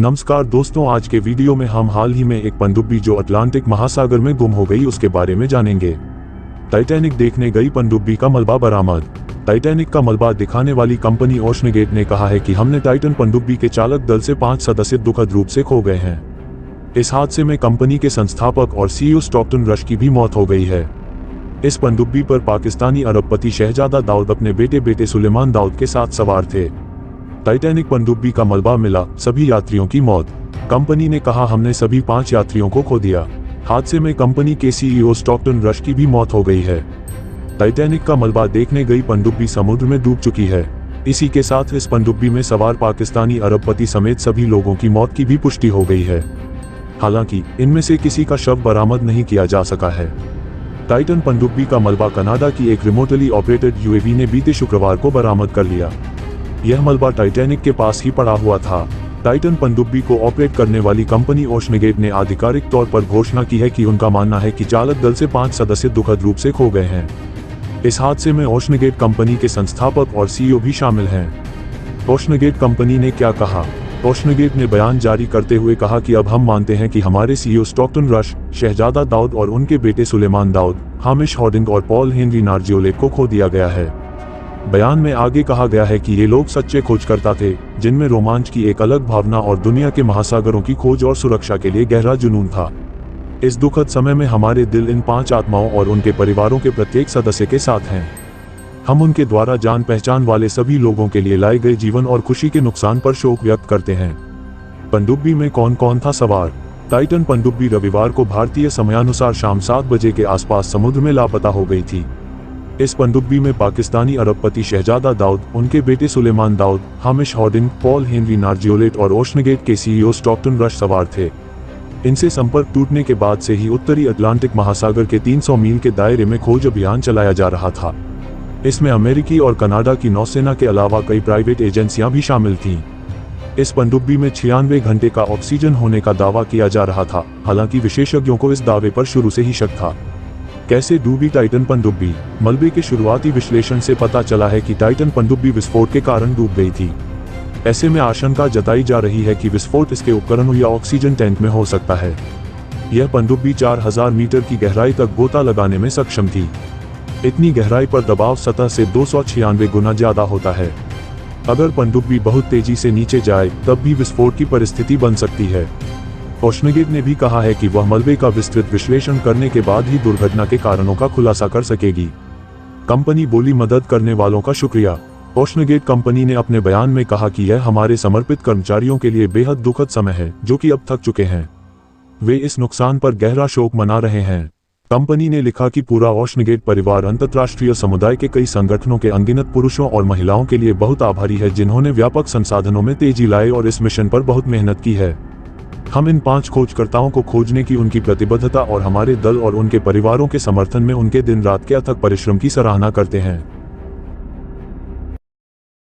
नमस्कार दोस्तों, आज के वीडियो में हम हाल ही में एक पनडुब्बी जो अटलांटिक महासागर में गुम हो गई उसके बारे में जानेंगे। टाइटैनिक देखने गई पनडुब्बी का मलबा बरामद। टाइटैनिक का मलबा दिखाने वाली कंपनी ओशनगेट ने कहा है कि हमने टाइटन पनडुब्बी के चालक दल से 5 सदस्य दुखद रूप से खो गए हैं। इस हादसे में कंपनी के संस्थापक और सीईओ स्टॉकटन रश की भी मौत हो गई है। इस पनडुब्बी पर पाकिस्तानी अरबपति शहजादा दाऊद अपने बेटे सुलेमान दाऊद के साथ सवार थे। टाइटैनिक पनडुब्बी का मलबा मिला, सभी यात्रियों की मौत। कंपनी ने कहा, हमने सभी 5 यात्रियों को खो दिया। हादसे में कंपनी के सीईओ स्टॉकटन रश की भी मौत हो गई है। टाइटैनिक का मलबा देखने गई पनडुब्बी समुद्र में डूब चुकी है। इसी के साथ इस पनडुब्बी में सवार पाकिस्तानी अरबपति समेत सभी लोगों की मौत की भी पुष्टि हो गई है। हालांकि इनमें से किसी का शव बरामद नहीं किया जा सका है। टाइटन पनडुब्बी का मलबा कनाडा की एक रिमोटली ऑपरेटेड यूएवी ने बीते शुक्रवार को बरामद कर लिया। यह मलबा टाइटैनिक के पास ही पड़ा हुआ था। टाइटन पनडुब्बी को ऑपरेट करने वाली कंपनी ओशनगेट ने आधिकारिक तौर पर घोषणा की है कि उनका मानना है कि चालक दल से 5 सदस्य दुखद रूप से खो गए हैं। इस हादसे में ओशनगेट कंपनी के संस्थापक और सीईओ भी शामिल हैं। ओशनगेट कंपनी ने क्या कहा? ओशनगेट ने बयान जारी करते हुए कहा कि अब हम मानते हैं कि हमारे सीईओ स्टॉकटन रश, शहजादा दाऊद और उनके बेटे सुलेमान दाऊद, हामिश हॉर्डिंग और पॉल हेनरी नार्जियोलेट को खो दिया गया है। बयान में आगे कहा गया है कि ये लोग सच्चे खोजकर्ता थे, जिनमें रोमांच की एक अलग भावना और दुनिया के महासागरों की खोज और सुरक्षा के लिए गहरा जुनून था। इस दुखद समय में हमारे दिल इन 5 आत्माओं और उनके परिवारों के प्रत्येक सदस्य के साथ हैं। हम उनके द्वारा जान पहचान वाले सभी लोगों के लिए लाए गए जीवन और खुशी के नुकसान पर शोक व्यक्त करते हैं। पनडुब्बी में कौन कौन था सवार? टाइटन पनडुब्बी रविवार को भारतीय समयानुसार शाम 7 बजे के आसपास समुद्र में लापता हो गई थी। इस पनडुब्बी में पाकिस्तानी अरबपति शहजादा दाऊद, उनके बेटे Suleman Dawood, Hamish Harding, Paul Henry Nargeolet और ओशनगेट के सीईओ स्टॉकटन रश सवार थे। इनसे संपर्क टूटने के बाद से ही उत्तरी अटलांटिक महासागर के 300 मील के दायरे में खोज अभियान चलाया जा रहा था। इसमें अमेरिकी और कनाडा की नौसेना के अलावा कई प्राइवेट एजेंसियां भी शामिल थीं। इस पनडुब्बी में 96 घंटे का ऑक्सीजन होने का दावा किया जा रहा था। हालांकि विशेषज्ञों को इस दावे पर शुरू से ही शक था। कैसे डूबी टाइटन पनडुब्बी? मलबे के शुरुआती विश्लेषण से पता चला है कि टाइटन पनडुब्बी विस्फोट के कारण डूब गई थी। ऐसे में आशंका जताई जा रही है कि विस्फोट इसके उपकरणों या ऑक्सीजन टैंक में हो सकता है। यह पनडुब्बी 4000 मीटर की गहराई तक गोता लगाने में सक्षम थी। इतनी गहराई पर दबाव सतह से 296 गुना ज्यादा होता है। अगर पनडुब्बी बहुत तेजी से नीचे जाए तब भी विस्फोट की परिस्थिति बन सकती है। ओशनगेट ने भी कहा है कि वह मलबे का विस्तृत विश्लेषण करने के बाद ही दुर्घटना के कारणों का खुलासा कर सकेगी। कंपनी बोली, मदद करने वालों का शुक्रिया। ओशनगेट कंपनी ने अपने बयान में कहा कि यह हमारे समर्पित कर्मचारियों के लिए बेहद दुखद समय है, जो कि अब थक चुके हैं। वे इस नुकसान पर गहरा शोक मना रहे हैं। कंपनी ने लिखा कि पूरा ओशनगेट परिवार अंतर्राष्ट्रीय समुदाय के कई संगठनों के अनगिनत पुरुषों और महिलाओं के लिए बहुत आभारी है, जिन्होंने व्यापक संसाधनों में तेजी लाई और इस मिशन पर बहुत मेहनत की है। हम इन 5 खोजकर्ताओं को खोजने की उनकी प्रतिबद्धता और हमारे दल और उनके परिवारों के समर्थन में उनके दिन रात के अथक परिश्रम की सराहना करते हैं।